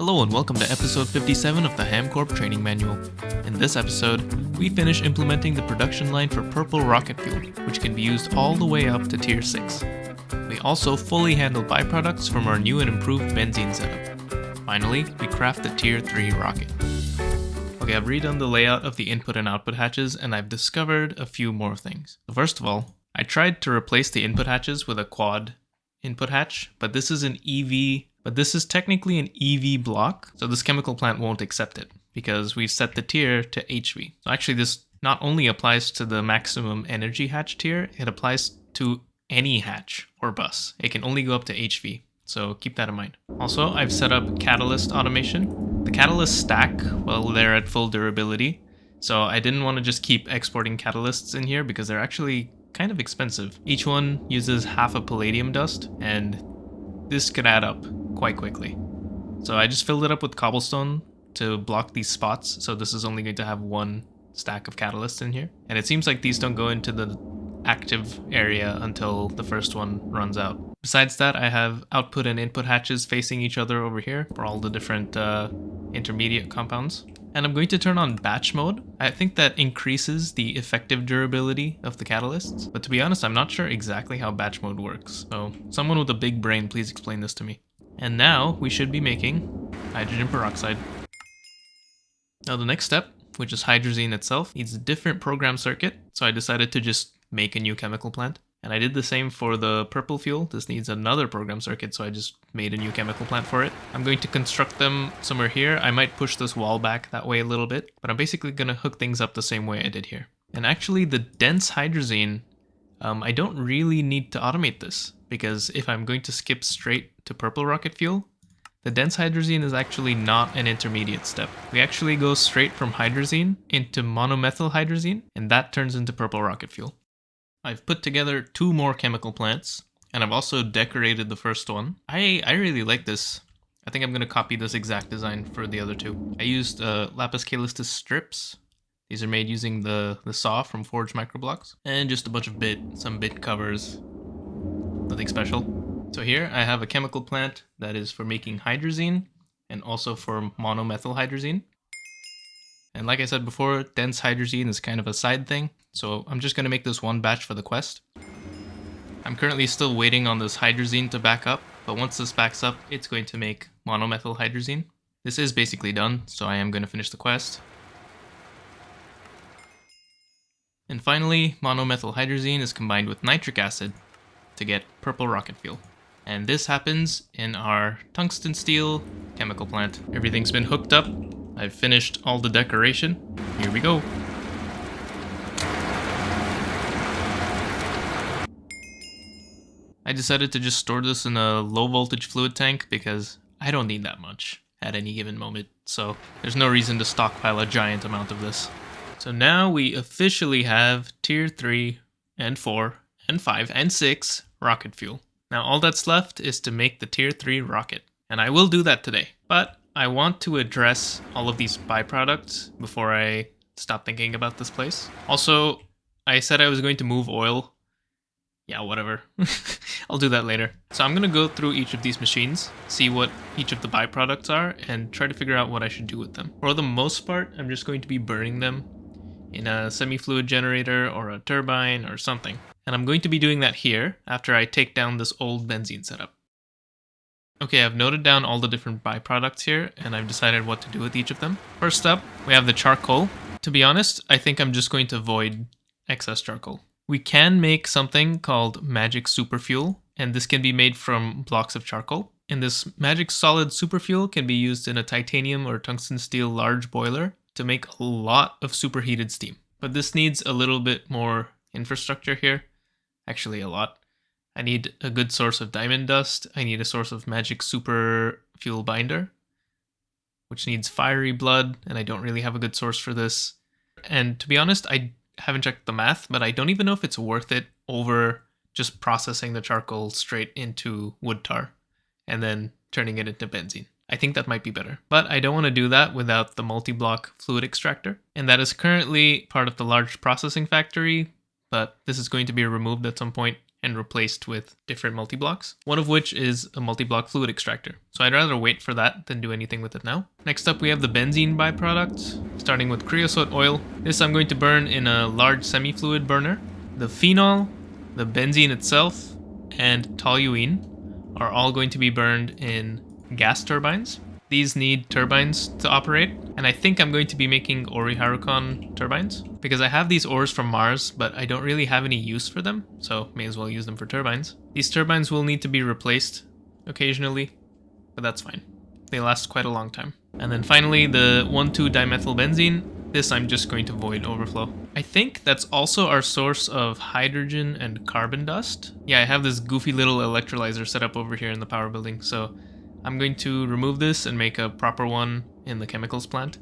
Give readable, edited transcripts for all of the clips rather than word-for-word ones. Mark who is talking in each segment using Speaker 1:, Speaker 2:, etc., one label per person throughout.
Speaker 1: Hello and welcome to episode 57 of the HamCorp training manual. In this episode, we finish implementing the production line for purple rocket fuel, which can be used all the way up to tier 6. We also fully handle byproducts from our new and improved benzene setup. Finally, we craft the tier 3 rocket. Okay, I've redone the layout of the input and output hatches, and I've discovered a few more things. First of all, I tried to replace the input hatches with a quad input hatch, but this is technically an EV block, so this chemical plant won't accept it because we've set the tier to HV. So actually this not only applies to the maximum energy hatch tier, it applies to any hatch or bus. It can only go up to HV, so keep that in mind. Also, I've set up catalyst automation. The catalysts stack while they're at full durability, so I didn't want to just keep exporting catalysts in here because they're actually kind of expensive. Each one uses half a palladium dust, and this could add up quite quickly. So I just filled it up with cobblestone to block these spots, so this is only going to have one stack of catalysts in here. And it seems like these don't go into the active area until the first one runs out. Besides that, I have output and input hatches facing each other over here for all the different intermediate compounds. And I'm going to turn on batch mode. I think that increases the effective durability of the catalysts, but to be honest, I'm not sure exactly how batch mode works. So someone with a big brain, please explain this to me. And now we should be making hydrogen peroxide. Now the next step, which is hydrazine itself, needs a different program circuit. So I decided to just make a new chemical plant. And I did the same for the purple fuel. This needs another program circuit, so I just made a new chemical plant for it. I'm going to construct them somewhere here. I might push this wall back that way a little bit, but I'm basically going to hook things up the same way I did here. And actually the dense hydrazine, I don't really need to automate this, because if I'm going to skip straight to purple rocket fuel, the dense hydrazine is actually not an intermediate step. We actually go straight from hydrazine into monomethyl hydrazine, and that turns into purple rocket fuel. I've put together 2 more chemical plants, and I've also decorated the first one. I really like this. I think I'm going to copy this exact design for the other 2. I used lapis callistus strips. These are made using the saw from Forge Microblocks, and just a bunch of some bit covers. Nothing special. So here I have a chemical plant that is for making hydrazine, and also for monomethyl hydrazine. And like I said before, dense hydrazine is kind of a side thing, so I'm just going to make this one batch for the quest. I'm currently still waiting on this hydrazine to back up, but once this backs up, it's going to make monomethyl hydrazine. This is basically done, so I am going to finish the quest. And finally, monomethyl hydrazine is combined with nitric acid to get purple rocket fuel. And this happens in our tungsten steel chemical plant. Everything's been hooked up. I've finished all the decoration. Here we go. I decided to just store this in a low voltage fluid tank because I don't need that much at any given moment. So there's no reason to stockpile a giant amount of this. So now we officially have tier 3 and 4 and 5 and 6 rocket fuel. Now all that's left is to make the tier 3 rocket. And I will do that today. But I want to address all of these byproducts before I stop thinking about this place. Also, I said I was going to move oil. Yeah, whatever. I'll do that later. So I'm going to go through each of these machines, see what each of the byproducts are, and try to figure out what I should do with them. For the most part, I'm just going to be burning them in a semi-fluid generator or a turbine or something. And I'm going to be doing that here after I take down this old benzene setup. Okay, I've noted down all the different byproducts here, and I've decided what to do with each of them. First up, we have the charcoal. To be honest, I think I'm just going to void excess charcoal. We can make something called magic superfuel, and this can be made from blocks of charcoal. And this magic solid superfuel can be used in a titanium or tungsten steel large boiler to make a lot of superheated steam. But this needs a little bit more infrastructure here. Actually, a lot. I need a good source of diamond dust. I need a source of magic super fuel binder, which needs fiery blood, and I don't really have a good source for this. And to be honest, I haven't checked the math, but I don't even know if it's worth it over just processing the charcoal straight into wood tar and then turning it into benzene. I think that might be better, but I don't want to do that without the multi-block fluid extractor. And that is currently part of the large processing factory, but this is going to be removed at some point. and replaced with different multi-blocks, one of which is a multi-block fluid extractor. So I'd rather wait for that than do anything with it now. Next up, we have the benzene byproduct, starting with creosote oil. This I'm going to burn in a large semi-fluid burner. The phenol, the benzene itself, and toluene are all going to be burned in gas turbines. These need turbines to operate, and I think I'm going to be making Ori-Harukan turbines because I have these ores from Mars, but I don't really have any use for them, so may as well use them for turbines. These turbines will need to be replaced occasionally, but that's fine. They last quite a long time. And then finally, the 1,2-dimethylbenzene. This I'm just going to void overflow. I think that's also our source of hydrogen and carbon dust. Yeah, I have this goofy little electrolyzer set up over here in the power building, so I'm going to remove this and make a proper one in the chemicals plant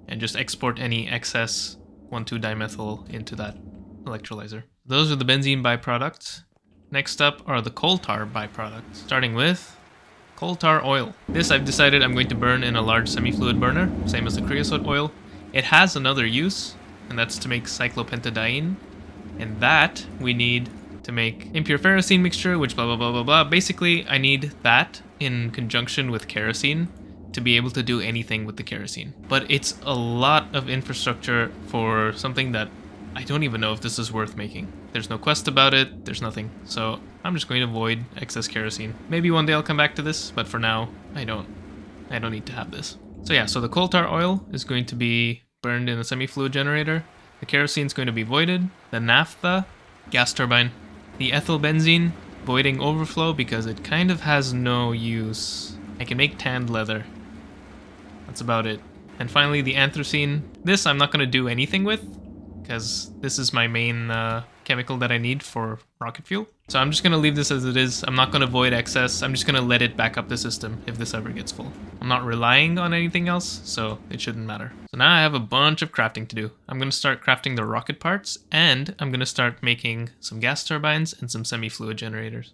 Speaker 1: and just export any excess 1,2-dimethyl into that electrolyzer. Those are the benzene byproducts. Next up are the coal tar byproducts, starting with coal tar oil. This I've decided I'm going to burn in a large semi-fluid burner, same as the creosote oil. It has another use, and that's to make cyclopentadiene, and that we need to make impure ferrocene mixture, which blah blah blah blah blah. Basically, I need that in conjunction with kerosene to be able to do anything with the kerosene. But it's a lot of infrastructure for something that I don't even know if this is worth making. There's no quest about it, there's nothing. So I'm just going to avoid excess kerosene. Maybe one day I'll come back to this, but for now, I don't need to have this. So yeah, so the coal tar oil is going to be burned in a semi-fluid generator. The kerosene is going to be voided. The naphtha, gas turbine. The ethyl benzene, voiding overflow because it kind of has no use. I can make tanned leather. That's about it. And finally the anthracene. This I'm not going to do anything with because this is my main chemical that I need for rocket fuel. So I'm just going to leave this as it is. I'm not going to void excess. I'm just going to let it back up the system if this ever gets full. I'm not relying on anything else, so it shouldn't matter. So now I have a bunch of crafting to do. I'm going to start crafting the rocket parts, and I'm going to start making some gas turbines and some semi-fluid generators.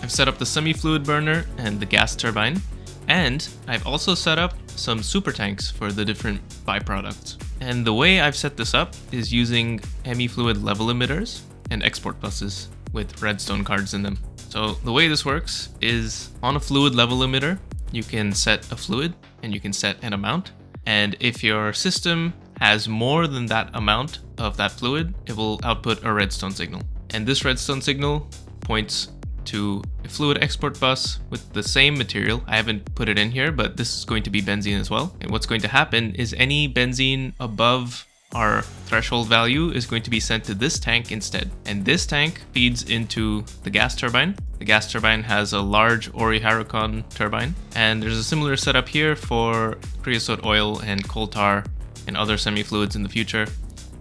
Speaker 1: I've set up the semi-fluid burner and the gas turbine, and I've also set up some super tanks for the different byproducts. And the way I've set this up is using hemi-fluid level emitters and export buses with redstone cards in them. So the way this works is on a fluid level emitter, you can set a fluid and you can set an amount. And if your system has more than that amount of that fluid, it will output a redstone signal. And this redstone signal points to a fluid export bus with the same material. I haven't put it in here, but this is going to be benzene as well. And what's going to happen is any benzene above our threshold value is going to be sent to this tank instead. And this tank feeds into the gas turbine. The gas turbine has a large Ori-Harukan turbine. And there's a similar setup here for creosote oil and coal tar and other semi-fluids in the future.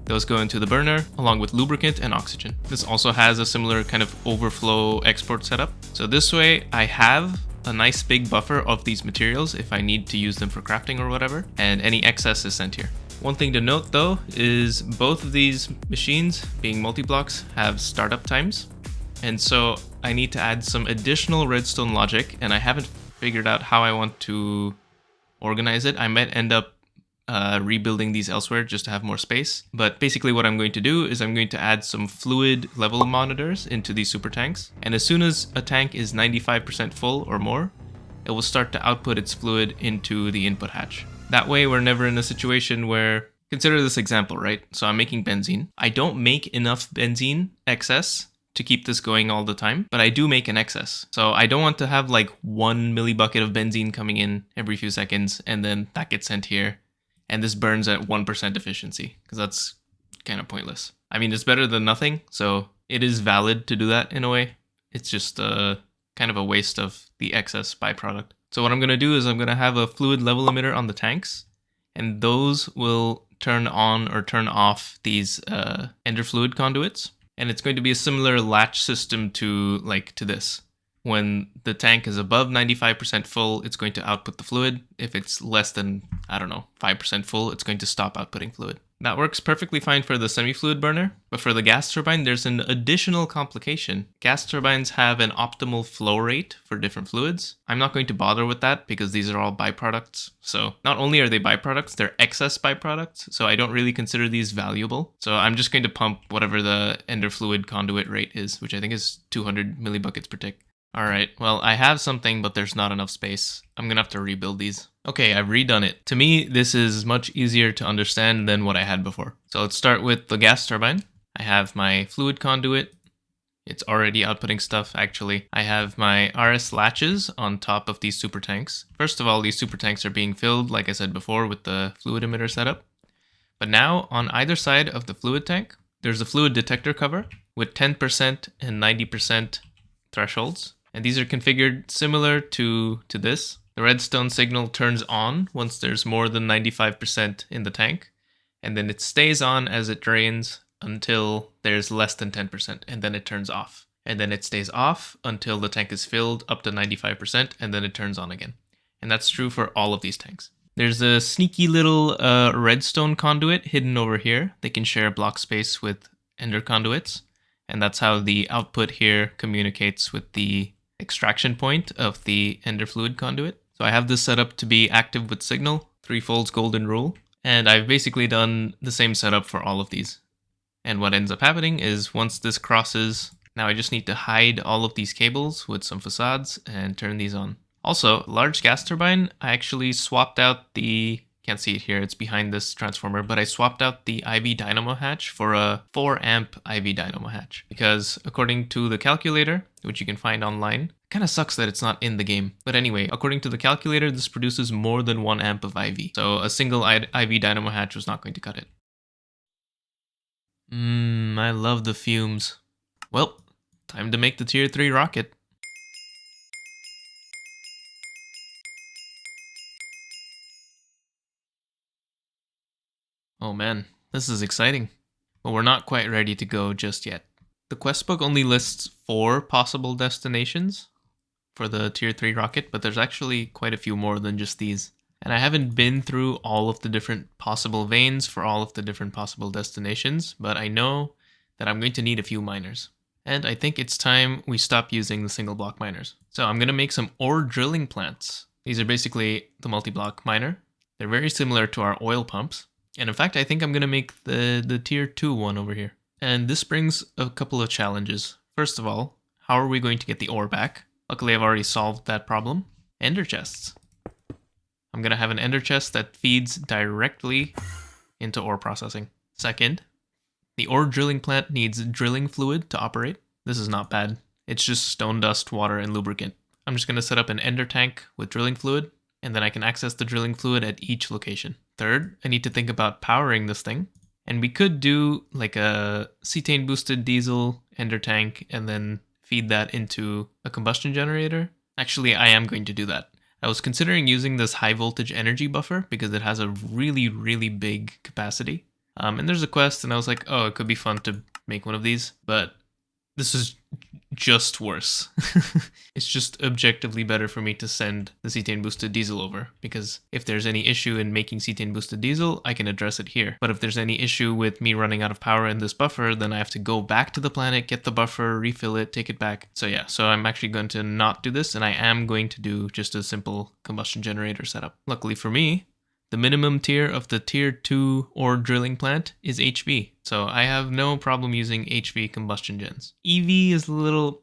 Speaker 1: Those go into the burner along with lubricant and oxygen. This also has a similar kind of overflow export setup. So this way I have a nice big buffer of these materials if I need to use them for crafting or whatever, and any excess is sent here. One thing to note though is both of these machines, being multi-blocks, have startup times. And so I need to add some additional redstone logic, and I haven't figured out how I want to organize it. I might end up rebuilding these elsewhere just to have more space. But basically what I'm going to do is I'm going to add some fluid level monitors into these super tanks. And as soon as a tank is 95% full or more, it will start to output its fluid into the input hatch. That way we're never in a situation where, consider this example, right? So I'm making benzene. I don't make enough benzene excess to keep this going all the time, but I do make an excess. So I don't want to have like 1 millibucket of benzene coming in every few seconds and then that gets sent here. And this burns at 1% efficiency, because that's kind of pointless. I mean, it's better than nothing, so it is valid to do that in a way. It's just kind of a waste of the excess byproduct. So what I'm going to do is I'm going to have a fluid level emitter on the tanks, and those will turn on or turn off these ender fluid conduits. And it's going to be a similar latch system to this. When the tank is above 95% full, it's going to output the fluid. If it's less than, 5% full, it's going to stop outputting fluid. That works perfectly fine for the semi-fluid burner, but for the gas turbine, there's an additional complication. Gas turbines have an optimal flow rate for different fluids. I'm not going to bother with that because these are all byproducts. So not only are they byproducts, they're excess byproducts, so I don't really consider these valuable. So I'm just going to pump whatever the ender fluid conduit rate is, which I think is 200 millibuckets per tick. Alright, well, I have something, but there's not enough space. I'm gonna have to rebuild these. Okay, I've redone it. To me, this is much easier to understand than what I had before. So let's start with the gas turbine. I have my fluid conduit. It's already outputting stuff, actually. I have my RS latches on top of these super tanks. First of all, these super tanks are being filled, like I said before, with the fluid emitter setup. But now, on either side of the fluid tank, there's a fluid detector cover with 10% and 90% thresholds. And these are configured similar to this. The redstone signal turns on once there's more than 95% in the tank, and then it stays on as it drains until there's less than 10%, and then it turns off. And then it stays off until the tank is filled up to 95%, and then it turns on again. And that's true for all of these tanks. There's a sneaky little redstone conduit hidden over here. They can share block space with ender conduits, and that's how the output here communicates with the extraction point of the ender fluid conduit. So I have this set up to be active with signal, 3-folds golden rule, and I've basically done the same setup for all of these. And what ends up happening is once this crosses, now I just need to hide all of these cables with some facades and turn these on. Also, large gas turbine, I actually swapped out the, can't see it here, it's behind this transformer, but I swapped out the IV dynamo hatch for a 4 amp IV dynamo hatch. Because according to the calculator, which you can find online, kind of sucks that it's not in the game. But anyway, according to the calculator, this produces more than 1 amp of IV. So a single IV dynamo hatch was not going to cut it. I love the fumes. Well, time to make the tier 3 rocket. Oh man, this is exciting. But we're not quite ready to go just yet. The quest book only lists 4 possible destinations for the tier 3 rocket, but there's actually quite a few more than just these. And I haven't been through all of the different possible veins for all of the different possible destinations, but I know that I'm going to need a few miners. And I think it's time we stop using the single block miners. So I'm going to make some ore drilling plants. These are basically the multi-block miner. They're very similar to our oil pumps. And in fact, I think I'm going to make the tier 2 one over here. And this brings a couple of challenges. First of all, how are we going to get the ore back? Luckily, I've already solved that problem. Ender chests. I'm going to have an ender chest that feeds directly into ore processing. Second, the ore drilling plant needs drilling fluid to operate. This is not bad. It's just stone dust, water, and lubricant. I'm just going to set up an ender tank with drilling fluid, and then I can access the drilling fluid at each location. Third, I need to think about powering this thing. And we could do like a cetane boosted diesel ender tank and then feed that into a combustion generator. Actually, I am going to do that. I was considering using this high voltage energy buffer because it has a really, really big capacity. And there's a quest and I was like, oh, it could be fun to make one of these, but this is just worse. It's just objectively better for me to send the cetane boosted diesel over, because if there's any issue in making cetane boosted diesel, I can address it here. But if there's any issue with me running out of power in this buffer, then I have to go back to the planet, get the buffer, refill it, take it back. So yeah, so I'm actually going to not do this, and I am going to do just a simple combustion generator setup. Luckily for me, the minimum tier of the tier 2 ore drilling plant is HV, so I have no problem using HV combustion gens. EV is a little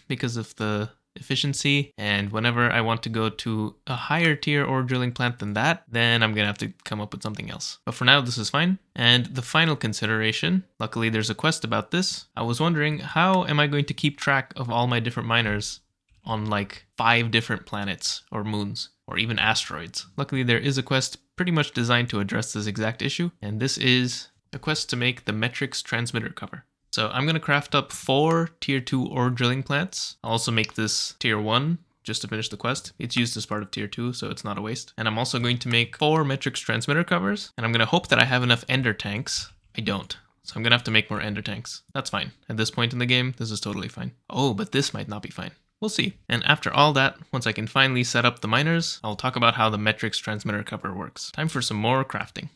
Speaker 1: because of the efficiency, and whenever I want to go to a higher tier ore drilling plant than that, then I'm gonna have to come up with something else. But for now, this is fine. And the final consideration, luckily there's a quest about this. I was wondering, how am I going to keep track of all my different miners on like 5 different planets or moons or even asteroids? Luckily there is a quest pretty much designed to address this exact issue, and this is a quest to make the metrics transmitter cover. So I'm going to craft up 4 tier 2 ore drilling plants. I'll also make this tier 1 just to finish the quest. It's used as part of tier 2, so it's not a waste. And I'm also going to make 4 Metrix transmitter covers, and I'm going to hope that I have enough ender tanks. I don't. So I'm going to have to make more ender tanks. That's fine. At this point in the game, this is totally fine. Oh, but this might not be fine. We'll see. And after all that, once I can finally set up the miners, I'll talk about how the Metrix transmitter cover works. Time for some more crafting.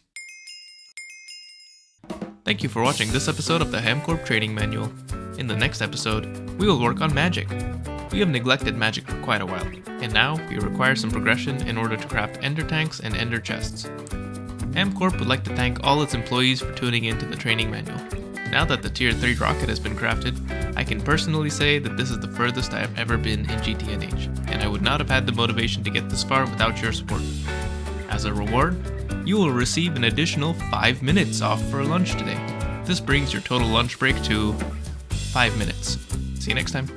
Speaker 1: Thank you for watching this episode of the HamCorp Trading Manual. In the next episode, we will work on magic. We have neglected magic for quite a while, and now we require some progression in order to craft ender tanks and ender chests. HamCorp would like to thank all its employees for tuning into the training manual. Now that the tier 3 rocket has been crafted, I can personally say that this is the furthest I have ever been in GTNH, and I would not have had the motivation to get this far without your support. As a reward, you will receive an additional 5 minutes off for lunch today. This brings your total lunch break to 5 minutes. See you next time.